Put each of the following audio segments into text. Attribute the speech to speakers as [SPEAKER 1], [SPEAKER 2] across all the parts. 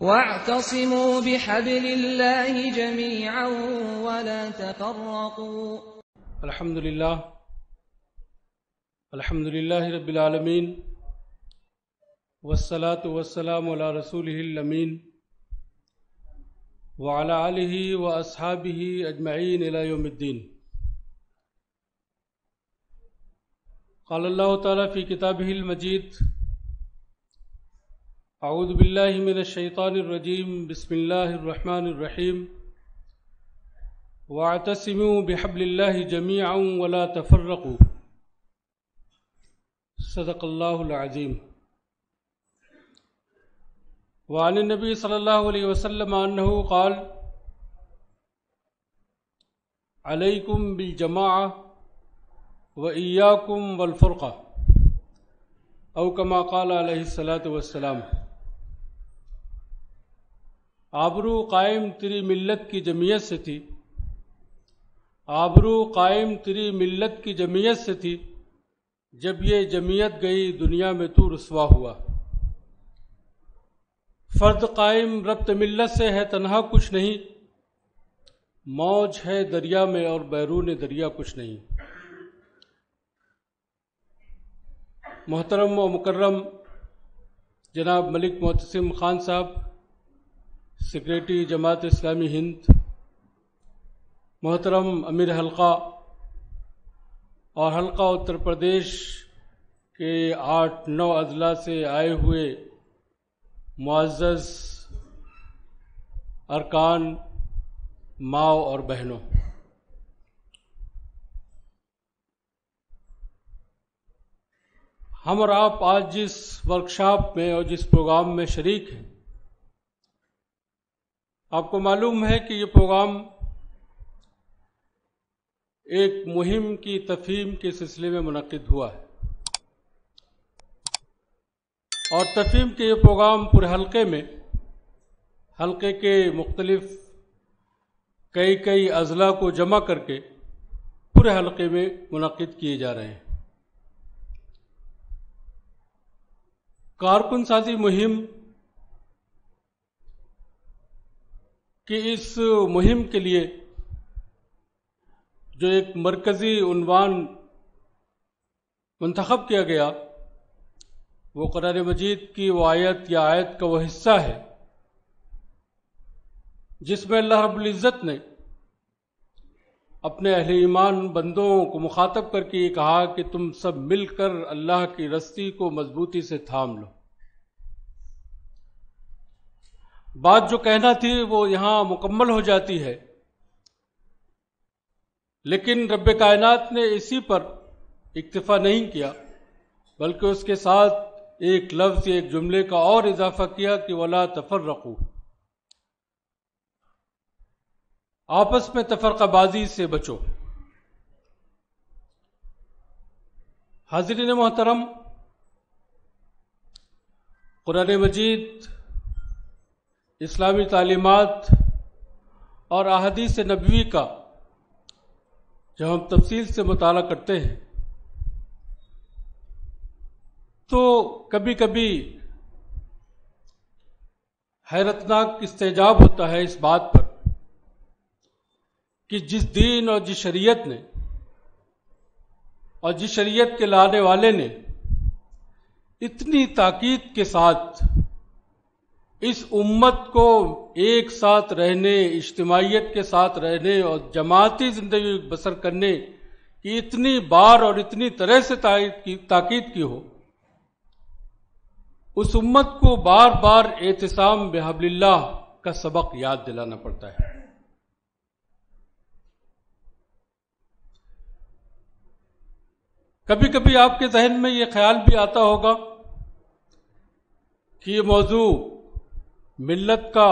[SPEAKER 1] واعتصموا بحبل الله جميعا ولا تفرقوا.
[SPEAKER 2] الحمد لله رب العالمین والصلاة والسلام على رسوله الامین وعلى آلہ واصحابہ اجمعین الى یوم الدین. قال اللہ تعالی فی کتابہ المجید اعوذ باللہ من الشیطان الرجیم بسم اللہ الرحمن الرحیم واعتصموا بحبل اللہ جميعا ولا تفرقوا. صدق اللہ العظیم. وعن النبی صلی اللہ علیہ وسلم انہ قال علیکم بالجماعہ وإیاکم والفرقہ او کما قال علیہ الصلاۃ والسلام. آبرو قائم تیری ملت کی جمعیت سے تھی، آبرو قائم تیری ملت کی جمعیت سے تھی، جب یہ جمعیت گئی دنیا میں تو رسوا ہوا. فرد قائم ربط ملت سے ہے تنہا کچھ نہیں، موج ہے دریا میں اور بیرون دریا کچھ نہیں. محترم و مکرم جناب ملک معتصم خان صاحب، سیکریٹری جماعت اسلامی ہند، محترم امیر حلقہ اور حلقہ اتر پردیش کے 8-9 اضلاع سے آئے ہوئے معزز ارکان، ماؤں اور بہنوں، ہم اور آپ آج جس ورکشاپ میں اور جس پروگرام میں شریک ہیں، آپ کو معلوم ہے کہ یہ پروگرام ایک مہم کی تفہیم کے سلسلے میں منعقد ہوا ہے، اور تفہیم کے یہ پروگرام پورے حلقے میں، حلقے کے مختلف کئی اضلاع کو جمع کر کے پورے حلقے میں منعقد کیے جا رہے ہیں. کارکن سازی مہم کہ اس مہم کے لیے جو ایک مرکزی عنوان منتخب کیا گیا وہ قرآن مجید کی وہ آیت یا آیت کا وہ حصہ ہے جس میں اللہ رب العزت نے اپنے اہل ایمان بندوں کو مخاطب کر کے یہ کہا کہ تم سب مل کر اللہ کی رسی کو مضبوطی سے تھام لو. بات جو کہنا تھی وہ یہاں مکمل ہو جاتی ہے، لیکن رب کائنات نے اسی پر اکتفا نہیں کیا، بلکہ اس کے ساتھ ایک لفظ، ایک جملے کا اور اضافہ کیا کہ وَلَا تَفَرَّقُوا، آپس میں تفرقہ بازی سے بچو. حاضرین محترم، قرآن مجید، اسلامی تعلیمات اور احادیث نبوی کا جب ہم تفصیل سے مطالعہ کرتے ہیں تو کبھی کبھی حیرتناک استعجاب ہوتا ہے اس بات پر کہ جس دین اور جس شریعت نے اور جس شریعت کے لانے والے نے اتنی تاکید کے ساتھ اس امت کو ایک ساتھ رہنے، اجتماعیت کے ساتھ رہنے اور جماعتی زندگی بسر کرنے کی اتنی بار اور اتنی طرح سے تاکید کی ہو، اس امت کو بار بار اعتصام بحبل اللہ کا سبق یاد دلانا پڑتا ہے. کبھی کبھی آپ کے ذہن میں یہ خیال بھی آتا ہوگا کہ یہ موضوع ملت کا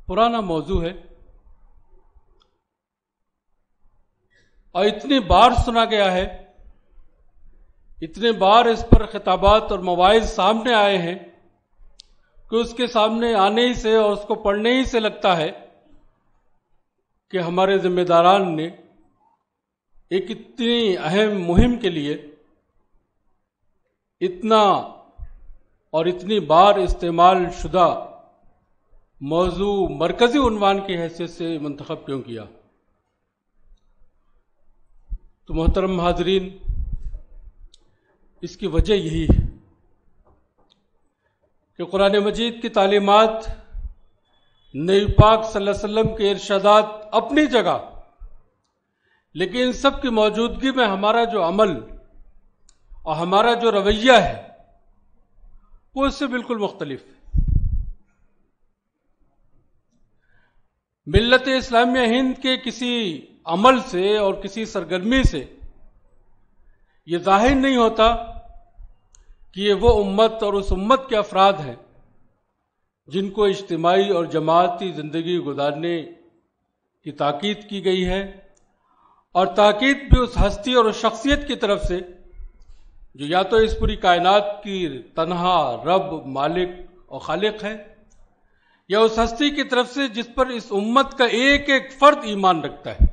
[SPEAKER 2] پرانا موضوع ہے اور اتنی بار سنا گیا ہے، اتنے بار اس پر خطابات اور مواعظ سامنے آئے ہیں کہ اس کے سامنے آنے ہی سے اور اس کو پڑھنے ہی سے لگتا ہے کہ ہمارے ذمہ داران نے ایک اتنی اہم مہم کے لیے اتنا اور اتنی بار استعمال شدہ موضوع مرکزی عنوان کی حیثیت سے منتخب کیوں کیا؟ تو محترم حاضرین، اس کی وجہ یہی ہے کہ قرآن مجید کی تعلیمات، نبی پاک صلی اللہ علیہ وسلم کے ارشادات اپنی جگہ، لیکن ان سب کی موجودگی میں ہمارا جو عمل اور ہمارا جو رویہ ہے وہ اس سے بالکل مختلف ہے۔ ملت اسلامیہ ہند کے کسی عمل سے اور کسی سرگرمی سے یہ ظاہر نہیں ہوتا کہ یہ وہ امت اور اس امت کے افراد ہیں جن کو اجتماعی اور جماعتی زندگی گزارنے کی تاکید کی گئی ہے، اور تاکید بھی اس ہستی اور اس شخصیت کی طرف سے جو یا تو اس پوری کائنات کی تنہا رب، مالک اور خالق ہے، یا اس ہستی کی طرف سے جس پر اس امت کا ایک ایک فرد ایمان رکھتا ہے،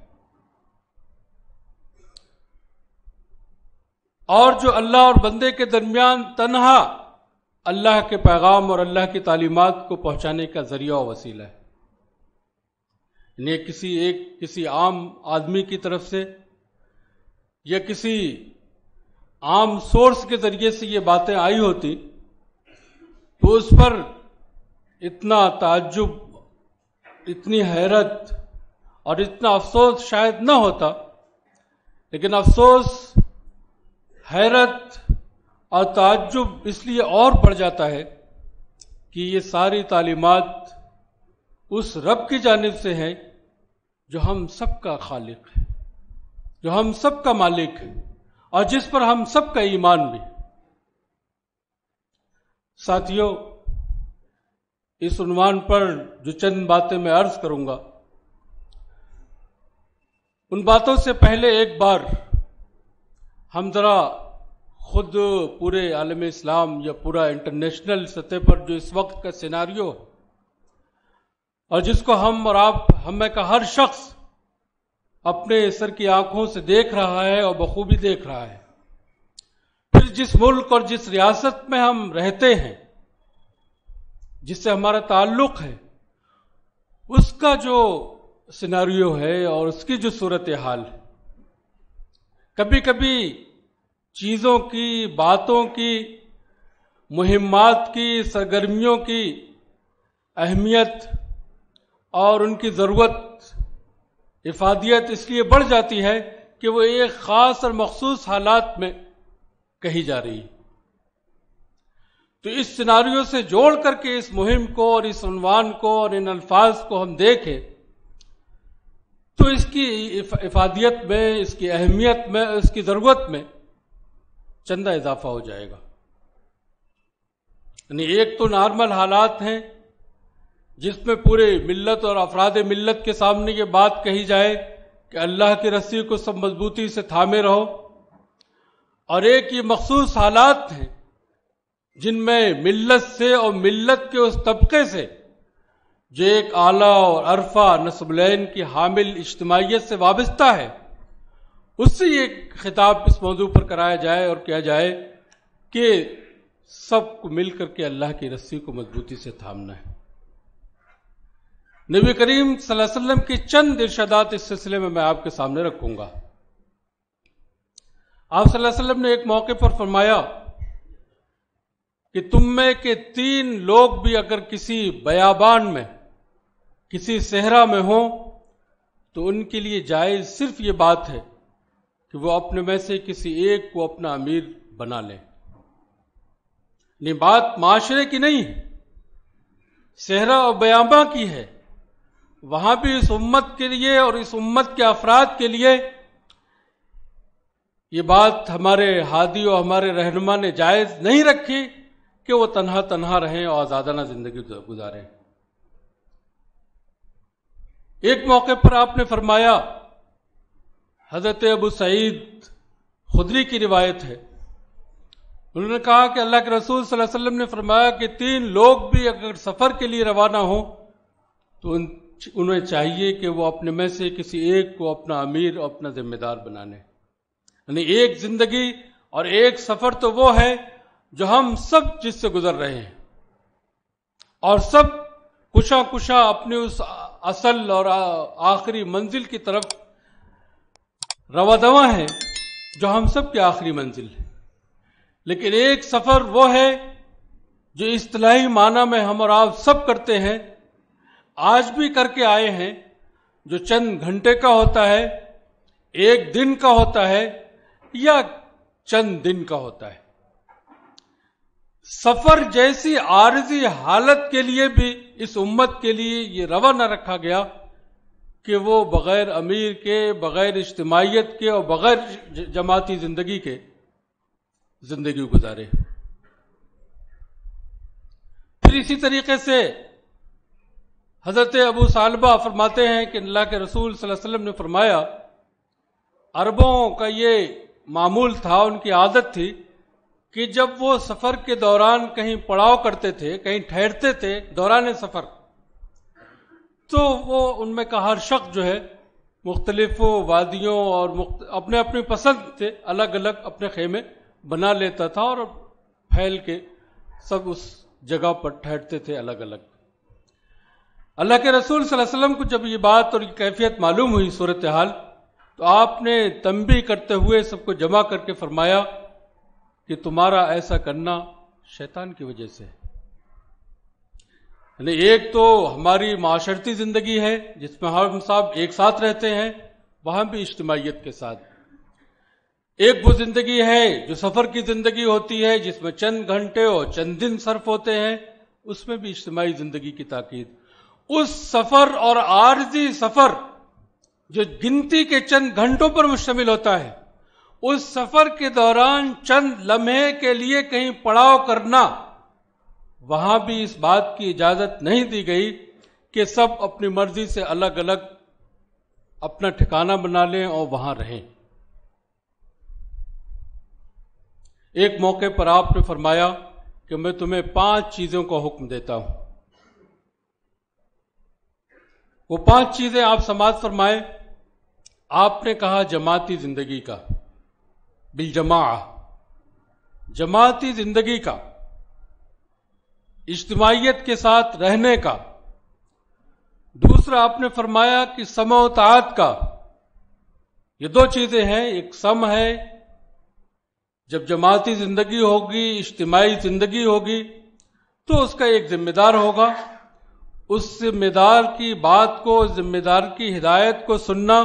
[SPEAKER 2] اور جو اللہ اور بندے کے درمیان تنہا اللہ کے پیغام اور اللہ کی تعلیمات کو پہنچانے کا ذریعہ و وسیلہ ہے۔ یعنی کسی عام آدمی کی طرف سے یا کسی عام سورس کے ذریعے سے یہ باتیں آئی ہوتی تو اس پر اتنا تعجب، اتنی حیرت اور اتنا افسوس شاید نہ ہوتا، لیکن افسوس، حیرت اور تعجب اس لیے اور بڑھ جاتا ہے کہ یہ ساری تعلیمات اس رب کی جانب سے ہے جو ہم سب کا خالق ہے، جو ہم سب کا مالک ہے، اور جس پر ہم سب کا ایمان بھی۔ ساتھیو، اس عنوان پر جو چند باتیں میں عرض کروں گا، ان باتوں سے پہلے ایک بار ہم ذرا خود پورے عالم اسلام یا پورا انٹرنیشنل سطح پر جو اس وقت کا سیناریو ہے اور جس کو ہم اور آپ، ہم میں کا ہر شخص اپنے سر کی آنکھوں سے دیکھ رہا ہے اور بخوبی دیکھ رہا ہے، پھر جس ملک اور جس ریاست میں ہم رہتے ہیں، جس سے ہمارا تعلق ہے، اس کا جو سیناریو ہے اور اس کی جو صورتحال ہے، کبھی کبھی چیزوں کی، باتوں کی، مہمات کی، سرگرمیوں کی اہمیت اور ان کی ضرورت، افادیت اس لیے بڑھ جاتی ہے کہ وہ ایک خاص اور مخصوص حالات میں کہی جا رہی ہے۔ تو اس سیناریو سے جوڑ کر کے اس مہم کو اور اس عنوان کو اور ان الفاظ کو ہم دیکھیں تو اس کی افادیت میں، اس کی اہمیت میں، اس کی ضرورت میں چندہ اضافہ ہو جائے گا۔ یعنی ایک تو نارمل حالات ہیں جس میں پورے ملت اور افراد ملت کے سامنے یہ بات کہی جائے کہ اللہ کی رسی کو سب مضبوطی سے تھامے رہو، اور ایک یہ مخصوص حالات ہیں جن میں ملت سے اور ملت کے اس طبقے سے جو ایک اعلیٰ اور عرفہ نسب العین کی حامل اجتماعیت سے وابستہ ہے، اس سے یہ خطاب اس موضوع پر کرایا جائے اور کیا جائے کہ سب کو مل کر کے اللہ کی رسی کو مضبوطی سے تھامنا ہے۔ نبی کریم صلی اللہ علیہ وسلم کی چند ارشادات اس سلسلے میں آپ کے سامنے رکھوں گا۔ آپ صلی اللہ علیہ وسلم نے ایک موقع پر فرمایا کہ تم میں کے 3 لوگ بھی اگر کسی بیابان میں، کسی صحرا میں ہوں تو ان کے لیے جائز صرف یہ بات ہے کہ وہ اپنے میں سے کسی ایک کو اپنا امیر بنا لیں۔ یہ بات معاشرے کی نہیں ہے، صحرا اور بیاباں کی ہے۔ وہاں بھی اس امت کے لیے اور اس امت کے افراد کے لیے یہ بات ہمارے ہادی اور ہمارے رہنما نے جائز نہیں رکھی کہ وہ تنہا رہیں اور آزادانہ زندگی گزاریں۔ ایک موقع پر آپ نے فرمایا، حضرت ابو سعید خدری کی روایت ہے، انہوں نے کہا کہ اللہ کے رسول صلی اللہ علیہ وسلم نے فرمایا کہ 3 لوگ بھی اگر سفر کے لیے روانہ ہوں تو انہیں چاہیے کہ وہ اپنے میں سے کسی ایک کو اپنا امیر اور اپنا ذمہ دار بنا لیں۔ یعنی ایک زندگی اور ایک سفر تو وہ ہے جو ہم سب جس سے گزر رہے ہیں، اور سب کشا کشا اپنے اس اصل اور آخری منزل کی طرف رواں ہیں جو ہم سب کی آخری منزل ہے. لیکن ایک سفر وہ ہے جو اصطلاحی معنی میں ہم اور آپ سب کرتے ہیں، آج بھی کر کے آئے ہیں، جو چند گھنٹے کا ہوتا ہے، ایک دن کا ہوتا ہے یا چند دن کا ہوتا ہے. سفر جیسی عارضی حالت کے لیے بھی اس امت کے لیے یہ روا نہ رکھا گیا کہ وہ بغیر امیر کے، بغیر اجتماعیت کے اور بغیر جماعتی زندگی کے زندگی گزارے. پھر اسی طریقے سے حضرت ابو ثعلبہ فرماتے ہیں کہ اللہ کے رسول صلی اللہ علیہ وسلم نے فرمایا، عربوں کا یہ معمول تھا، ان کی عادت تھی کہ جب وہ سفر کے دوران کہیں پڑاؤ کرتے تھے، کہیں ٹھہرتے تھے دوران سفر، تو وہ ان میں کا ہر شخص جو ہے مختلف وادیوں اور اپنے اپنی پسند سے الگ الگ اپنے خیمے بنا لیتا تھا اور پھیل کے سب اس جگہ پر ٹھہرتے تھے الگ الگ. اللہ کے رسول صلی اللہ علیہ وسلم کو جب یہ بات اور یہ کیفیت معلوم ہوئی صورتحال، تو آپ نے تنبیہ کرتے ہوئے سب کو جمع کر کے فرمایا کہ تمہارا ایسا کرنا شیطان کی وجہ سے ہے. یعنی ایک تو ہماری معاشرتی زندگی ہے جس میں ہم سب ایک ساتھ رہتے ہیں، وہاں بھی اجتماعیت کے ساتھ. ایک وہ زندگی ہے جو سفر کی زندگی ہوتی ہے جس میں چند گھنٹے اور چند دن صرف ہوتے ہیں، اس میں بھی اجتماعی زندگی کی تاکید. اس سفر اور عارضی سفر جو گنتی کے چند گھنٹوں پر مشتمل ہوتا ہے، اس سفر کے دوران چند لمحے کے لیے کہیں پڑاؤ کرنا، وہاں بھی اس بات کی اجازت نہیں دی گئی کہ سب اپنی مرضی سے الگ الگ اپنا ٹھکانہ بنا لیں اور وہاں رہیں. ایک موقع پر آپ نے فرمایا کہ میں تمہیں 5 چیزوں کا حکم دیتا ہوں. وہ 5 چیزیں آپ سماعت فرمائیں. آپ نے کہا جماعتی زندگی کا، بالجماع، جماعتی زندگی کا، اجتماعیت کے ساتھ رہنے کا. دوسرا آپ نے فرمایا کہ سمع و طاعت کا. یہ 2 چیزیں ہیں، ایک سمع ہے، جب جماعتی زندگی ہوگی، اجتماعی زندگی ہوگی تو اس کا ایک ذمہ دار ہوگا، اس ذمہ دار کی بات کو، ذمہ دار کی ہدایت کو سننا.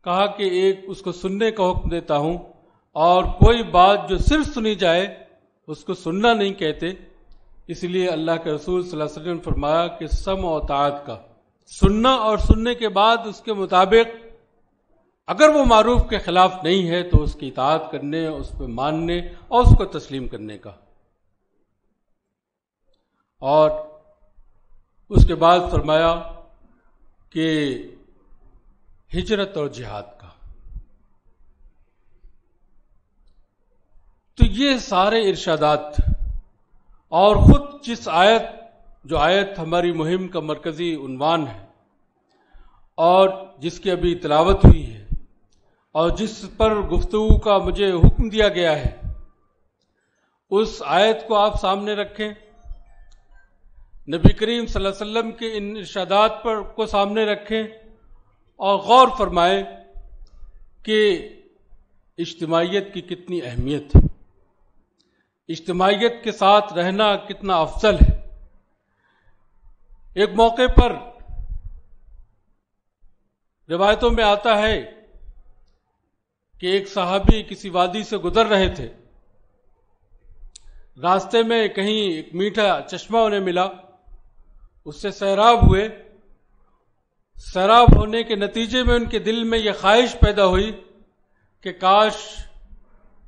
[SPEAKER 2] کہا کہ ایک اس کو سننے کا حکم دیتا ہوں، اور کوئی بات جو صرف سنی جائے اس کو سننا نہیں کہتے. اس لیے اللہ کے رسول صلی اللہ علیہ وسلم نے فرمایا کہ سمع و طاعت کا، سننا اور سننے کے بعد اس کے مطابق اگر وہ معروف کے خلاف نہیں ہے تو اس کی اطاعت کرنے، اس پہ ماننے اور اس کو تسلیم کرنے کا. اور اس کے بعد فرمایا کہ ہجرت اور جہاد کا. تو یہ سارے ارشادات، اور خود جس آیت، جو آیت ہماری مہم کا مرکزی عنوان ہے اور جس کی ابھی تلاوت ہوئی ہے اور جس پر گفتگو کا مجھے حکم دیا گیا ہے، اس آیت کو آپ سامنے رکھیں، نبی کریم صلی اللہ علیہ وسلم کے ان ارشادات پر کو سامنے رکھیں اور غور فرمائیں کہ اجتماعیت کی کتنی اہمیت ہے، اجتماعیت کے ساتھ رہنا کتنا افضل ہے. ایک موقع پر روایتوں میں آتا ہے کہ ایک صحابی کسی وادی سے گزر رہے تھے، راستے میں کہیں ایک میٹھا چشمہ انہیں ملا، اس سے سیراب ہوئے. سیراب ہونے کے نتیجے میں ان کے دل میں یہ خواہش پیدا ہوئی کہ کاش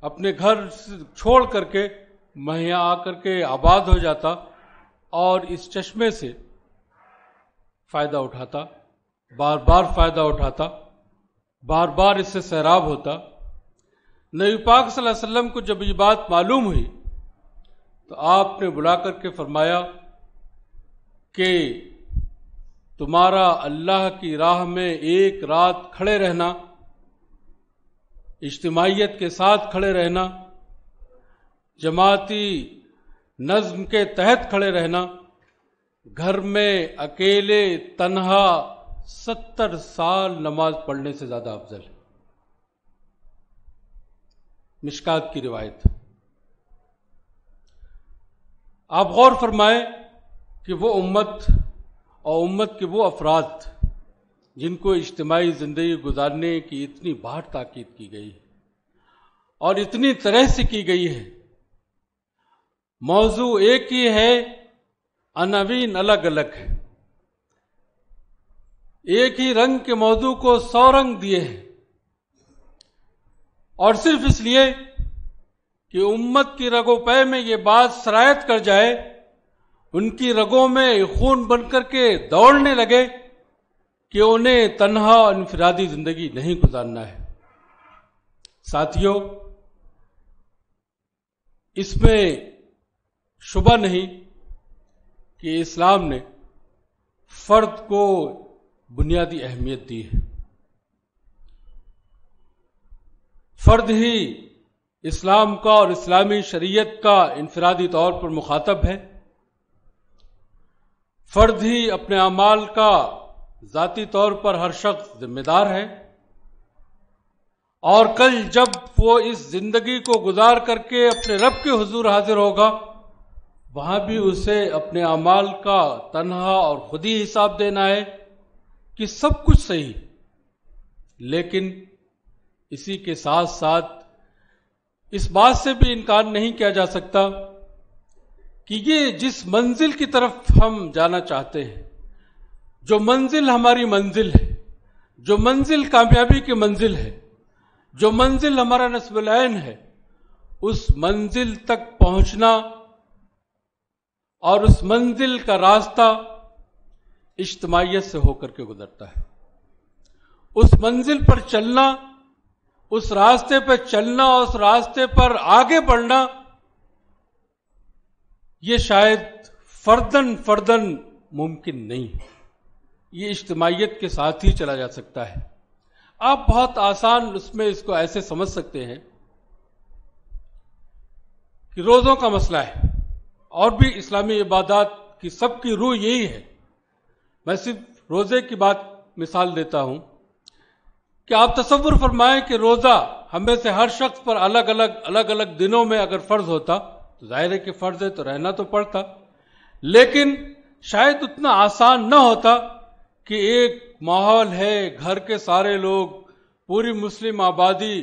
[SPEAKER 2] اپنے گھر چھوڑ کر کے میں یہاں آ کر کے آباد ہو جاتا اور اس چشمے سے فائدہ اٹھاتا، بار بار فائدہ اٹھاتا، بار بار اس سے سیراب ہوتا. نبی پاک صلی اللہ علیہ وسلم کو جب یہ بات معلوم ہوئی تو آپ نے بلا کر کے فرمایا کہ تمہارا اللہ کی راہ میں ایک رات کھڑے رہنا، اجتماعیت کے ساتھ کھڑے رہنا، جماعتی نظم کے تحت کھڑے رہنا گھر میں اکیلے تنہا 70 سال نماز پڑھنے سے زیادہ افضل ہے۔ مشکات کی روایت۔ آپ غور فرمائیں کہ وہ امت اور امت کے وہ افراد جن کو اجتماعی زندگی گزارنے کی اتنی بار تاکید کی گئی ہے اور اتنی طرح سے کی گئی ہے، موضوع ایک ہی ہے، عناوین الگ الگ ہے، ایک ہی رنگ کے موضوع کو 100 رنگ دیے ہیں، اور صرف اس لیے کہ امت کی رگوں پے میں یہ بات سرایت کر جائے، ان کی رگوں میں خون بن کر کے دوڑنے لگے کہ انہیں تنہا اور انفرادی زندگی نہیں گزارنا ہے۔ ساتھیو، اس میں شبہ نہیں کہ اسلام نے فرد کو بنیادی اہمیت دی ہے۔ فرد ہی اسلام کا اور اسلامی شریعت کا انفرادی طور پر مخاطب ہے، فرد ہی اپنے اعمال کا ذاتی طور پر ہر شخص ذمہ دار ہے، اور کل جب وہ اس زندگی کو گزار کر کے اپنے رب کے حضور حاضر ہوگا، وہاں بھی اسے اپنے اعمال کا تنہا اور خود ہی حساب دینا ہے کہ سب کچھ صحیح، لیکن اسی کے ساتھ ساتھ اس بات سے بھی انکار نہیں کیا جا سکتا کہ یہ جس منزل کی طرف ہم جانا چاہتے ہیں، جو منزل ہماری منزل ہے، جو منزل کامیابی کی منزل ہے، جو منزل ہمارا نصب العین ہے، اس منزل تک پہنچنا اور اس منزل کا راستہ اجتماعیت سے ہو کر کے گزرتا ہے۔ اس منزل پر چلنا، اس راستے پر چلنا، اس راستے پر آگے بڑھنا، یہ شاید فردن ممکن نہیں ہے، یہ اجتماعیت کے ساتھ ہی چلا جا سکتا ہے۔ آپ بہت آسان اس کو ایسے سمجھ سکتے ہیں کہ روزوں کا مسئلہ ہے، اور بھی اسلامی عبادات کی سب کی روح یہی ہے۔ میں صرف روزے کی بات مثال دیتا ہوں کہ آپ تصور فرمائیں کہ روزہ ہمیں سے ہر شخص پر الگ الگ دنوں میں اگر فرض ہوتا تو ظاہر ہے کہ فرض ہے تو رہنا تو پڑتا، لیکن شاید اتنا آسان نہ ہوتا کہ ایک ماحول ہے، گھر کے سارے لوگ، پوری مسلم آبادی،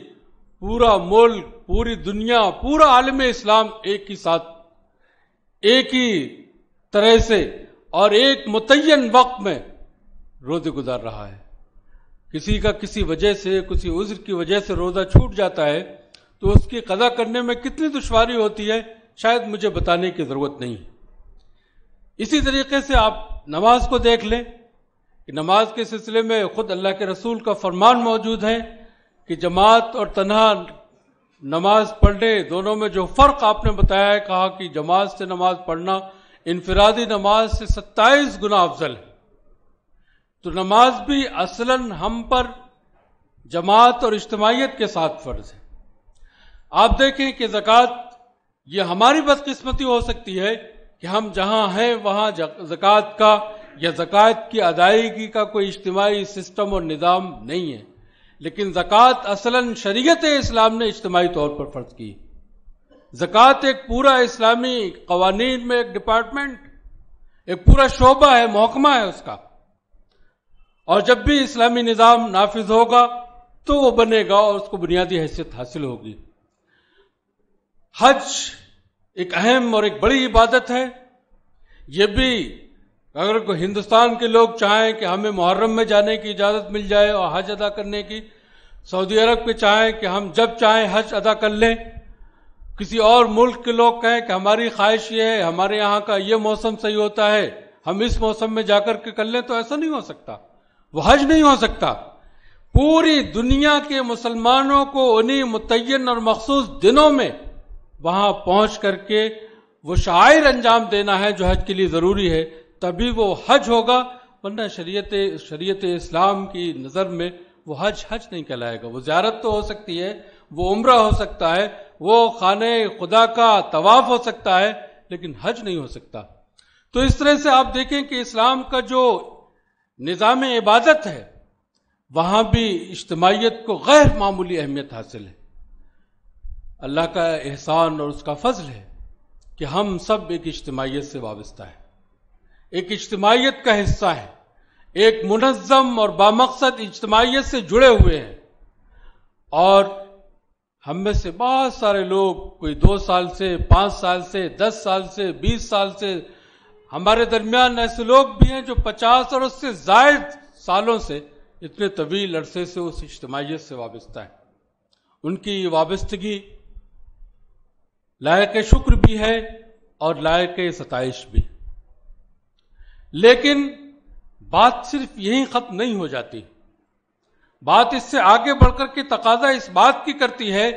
[SPEAKER 2] پورا ملک، پوری دنیا، پورا عالم اسلام ایک ہی ساتھ، ایک ہی طرح سے اور ایک متعین وقت میں روزے گزار رہا ہے۔ کسی کا کسی وجہ سے، کسی عذر کی وجہ سے روزہ چھوٹ جاتا ہے تو اس کی قضا کرنے میں کتنی دشواری ہوتی ہے، شاید مجھے بتانے کی ضرورت نہیں۔ اسی طریقے سے آپ نماز کو دیکھ لیں کہ نماز کے سلسلے میں خود اللہ کے رسول کا فرمان موجود ہے کہ جماعت اور تنہا نماز پڑھنے دونوں میں جو فرق آپ نے بتایا ہے، کہا کہ جماعت سے نماز پڑھنا انفرادی نماز سے 27 گنا افضل ہے۔ تو نماز بھی اصلاً ہم پر جماعت اور اجتماعیت کے ساتھ فرض ہے۔ آپ دیکھیں کہ زکوٰۃ، یہ ہماری بدقسمتی ہو سکتی ہے کہ ہم جہاں ہیں وہاں زکوٰۃ کا یا زکوٰۃ کی ادائیگی کا کوئی اجتماعی سسٹم اور نظام نہیں ہے، لیکن زکوٰۃ اصلاً شریعت اسلام نے اجتماعی طور پر فرض کی۔ زکوٰۃ ایک پورا اسلامی قوانین میں ایک ڈپارٹمنٹ، ایک پورا شعبہ ہے، محکمہ ہے اس کا، اور جب بھی اسلامی نظام نافذ ہوگا تو وہ بنے گا اور اس کو بنیادی حیثیت حاصل ہوگی۔ حج ایک اہم اور ایک بڑی عبادت ہے، یہ بھی اگر کوئی ہندوستان کے لوگ چاہیں کہ ہمیں محرم میں جانے کی اجازت مل جائے اور حج ادا کرنے کی، سعودی عرب کے چاہیں کہ ہم جب چاہیں حج ادا کر لیں، کسی اور ملک کے لوگ کہیں کہ ہماری خواہش یہ ہے، ہمارے یہاں کا یہ موسم صحیح ہوتا ہے، ہم اس موسم میں جا کر کے کر لیں، تو ایسا نہیں ہو سکتا، وہ حج نہیں ہو سکتا۔ پوری دنیا کے مسلمانوں کو انہی متعین اور مخصوص دنوں میں وہاں پہنچ کر کے وہ شعائر انجام دینا ہے جو حج کے لیے ضروری ہے، تبھی وہ حج ہوگا، ورنہ شریعت اسلام کی نظر میں وہ حج نہیں کہلائے گا۔ وہ زیارت تو ہو سکتی ہے، وہ عمرہ ہو سکتا ہے، وہ خانہ خدا کا طواف ہو سکتا ہے، لیکن حج نہیں ہو سکتا۔ تو اس طرح سے آپ دیکھیں کہ اسلام کا جو نظام عبادت ہے وہاں بھی اجتماعیت کو غیر معمولی اہمیت حاصل ہے. اللہ کا احسان اور اس کا فضل ہے کہ ہم سب ایک اجتماعیت سے وابستہ ہیں، ایک اجتماعیت کا حصہ ہیں، ایک منظم اور بامقصد اجتماعیت سے جڑے ہوئے ہیں. اور ہم میں سے بہت سارے لوگ کوئی 2 سال سے 5 سال سے 10 سال سے 20 سال سے، ہمارے درمیان ایسے لوگ بھی ہیں جو 50 اور اس سے زائد سالوں سے، اتنے طویل عرصے سے اس اجتماعیت سے وابستہ ہیں. ان کی وابستگی لائق شکر بھی ہے اور لائق ستائش بھی. لیکن بات صرف یہیں ختم نہیں ہو جاتی، بات اس سے آگے بڑھ کر کے تقاضا اس بات کی کرتی ہے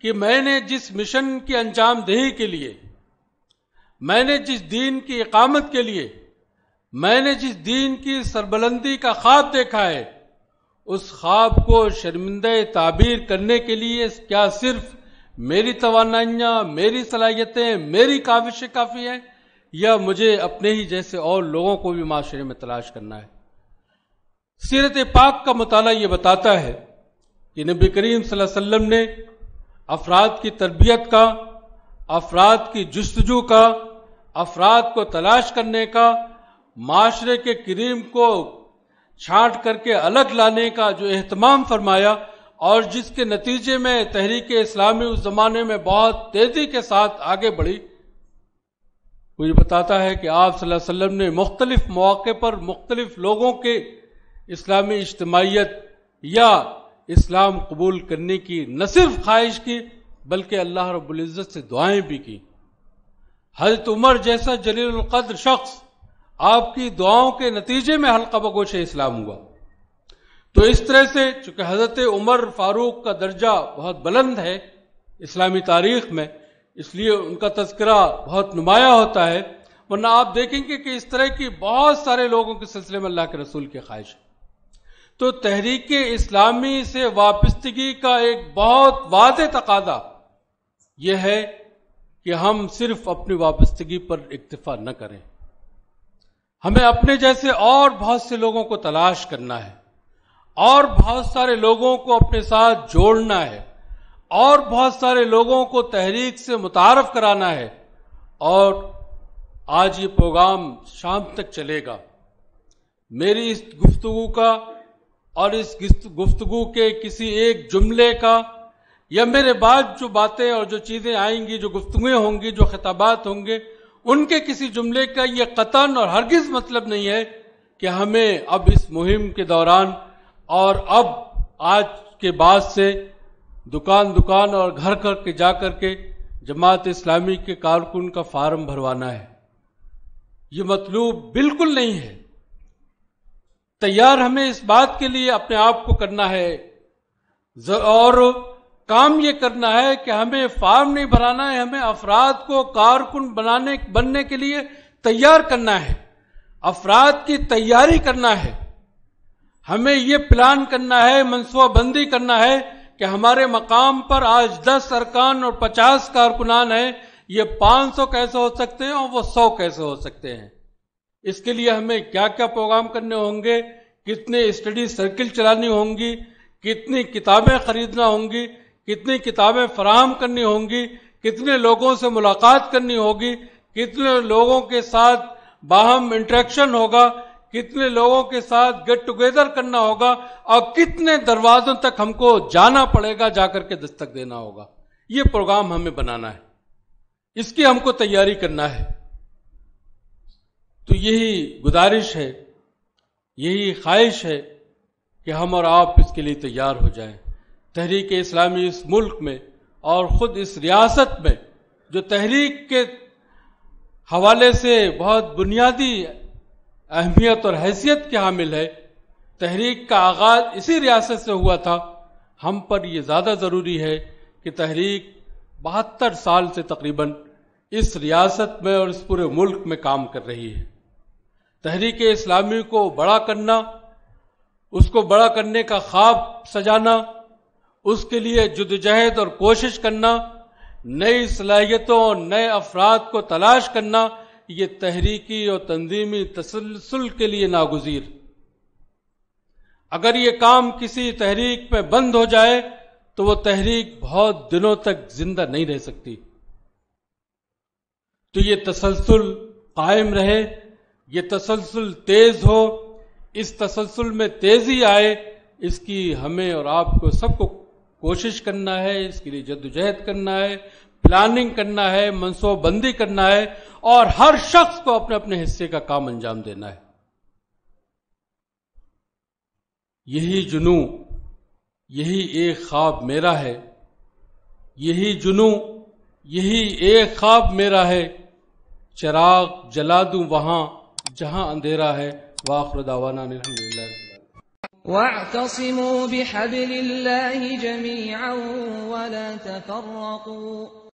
[SPEAKER 2] کہ میں نے جس مشن کی انجام دہی کے لیے، میں نے جس دین کی اقامت کے لیے، میں نے جس دین کی سربلندی کا خواب دیکھا ہے، اس خواب کو شرمندہ تعبیر کرنے کے لیے کیا صرف میری توانائیاں، میری صلاحیتیں، میری کاوشیں کافی ہیں، یا مجھے اپنے ہی جیسے اور لوگوں کو بھی معاشرے میں تلاش کرنا ہے؟ سیرت پاک کا مطالعہ یہ بتاتا ہے کہ نبی کریم صلی اللہ علیہ وسلم نے افراد کی تربیت کا، افراد کی جستجو کا، افراد کو تلاش کرنے کا، معاشرے کے کریم کو چھانٹ کر کے الگ لانے کا جو اہتمام فرمایا، اور جس کے نتیجے میں تحریک اسلامی اس زمانے میں بہت تیزی کے ساتھ آگے بڑھی. وہ یہ بتاتا ہے کہ آپ صلی اللہ علیہ وسلم نے مختلف مواقع پر مختلف لوگوں کے اسلامی اجتماعیت یا اسلام قبول کرنے کی نہ صرف خواہش کی بلکہ اللہ رب العزت سے دعائیں بھی کی. حضرت عمر جیسا جلیل القدر شخص، آپ کی دعاؤں کے نتیجے میں حلقہ بگوش اسلام ہوا. تو اس طرح سے چونکہ حضرت عمر فاروق کا درجہ بہت بلند ہے اسلامی تاریخ میں، اس لیے ان کا تذکرہ بہت نمایاں ہوتا ہے، ورنہ آپ دیکھیں گے کہ اس طرح کی بہت سارے لوگوں کے سلسلے میں اللہ کے رسول کی خواہش ہے. تو تحریک اسلامی سے وابستگی کا ایک بہت واضح تقاضا یہ ہے کہ ہم صرف اپنی وابستگی پر اکتفا نہ کریں، ہمیں اپنے جیسے اور بہت سے لوگوں کو تلاش کرنا ہے، اور بہت سارے لوگوں کو اپنے ساتھ جوڑنا ہے، اور بہت سارے لوگوں کو تحریک سے متعارف کرانا ہے. اور آج یہ پروگرام شام تک چلے گا. میری اس گفتگو کا اور اس گفتگو کے کسی ایک جملے کا، یا میرے بعد جو باتیں اور جو چیزیں آئیں گی، جو گفتگویں ہوں گی، جو خطابات ہوں گے، ان کے کسی جملے کا یہ قطعاً اور ہرگز مطلب نہیں ہے کہ ہمیں اب اس مہم کے دوران اور اب آج کے بعد سے دکان دکان اور گھر گھر کے جا کر کے جماعت اسلامی کے کارکن کا فارم بھروانا ہے. یہ مطلوب بالکل نہیں ہے. تیار ہمیں اس بات کے لیے اپنے آپ کو کرنا ہے، اور کام یہ کرنا ہے کہ ہمیں فارم نہیں بھرانا ہے، ہمیں افراد کو کارکن بننے کے لیے تیار کرنا ہے، افراد کی تیاری کرنا ہے. ہمیں یہ پلان کرنا ہے، منصوبہ بندی کرنا ہے کہ ہمارے مقام پر آج 10 ارکان اور 50 کارکنان ہیں، یہ 500 کیسے ہو سکتے ہیں اور وہ 100 کیسے ہو سکتے ہیں. اس کے لیے ہمیں کیا کیا پروگرام کرنے ہوں گے، کتنے اسٹڈی سرکل چلانی ہوں گی، کتنی کتابیں خریدنا ہوں گی، کتنی کتابیں فراہم کرنی ہوں گی، کتنے لوگوں سے ملاقات کرنی ہوگی، کتنے لوگوں کے ساتھ باہم انٹریکشن ہوگا، کتنے لوگوں کے ساتھ گیٹ ٹوگیدر کرنا ہوگا، اور کتنے دروازوں تک ہم کو جانا پڑے گا، جا کر کے دستک دینا ہوگا. یہ پروگرام ہمیں بنانا ہے، اس کی ہم کو تیاری کرنا ہے. تو یہی گزارش ہے، یہی خواہش ہے کہ ہم اور آپ اس کے لیے تیار ہو جائیں. تحریک اسلامی اس ملک میں اور خود اس ریاست میں جو تحریک کے حوالے سے بہت بنیادی اہمیت اور حیثیت کے حامل ہے، تحریک کا آغاز اسی ریاست سے ہوا تھا. ہم پر یہ زیادہ ضروری ہے کہ تحریک 72 سال سے تقریباً اس ریاست میں اور اس پورے ملک میں کام کر رہی ہے. تحریک اسلامی کو بڑا کرنا، اس کو بڑا کرنے کا خواب سجانا، اس کے لیے جدوجہد اور کوشش کرنا، نئی صلاحیتوں اور نئے افراد کو تلاش کرنا، یہ تحریکی اور تنظیمی تسلسل کے لیے ناگزیر۔ اگر یہ کام کسی تحریک میں بند ہو جائے تو وہ تحریک بہت دنوں تک زندہ نہیں رہ سکتی۔ تو یہ تسلسل قائم رہے، یہ تسلسل تیز ہو، اس تسلسل میں تیزی آئے، اس کی ہمیں اور آپ کو سب کو کوشش کرنا ہے، اس کے لیے جدوجہد کرنا ہے، پلاننگ کرنا ہے، منصوبہ بندی کرنا ہے، اور ہر شخص کو اپنے اپنے حصے کا کام انجام دینا ہے۔ یہی جنوں، یہی ایک خواب میرا ہے، یہی جنوں، یہی ایک خواب میرا ہے، چراغ جلا دوں وہاں جہاں اندھیرا ہے۔ وآخر دعوانا الحمدللہ۔
[SPEAKER 1] واعتصموا بحبل الله جميعا ولا تفرقوا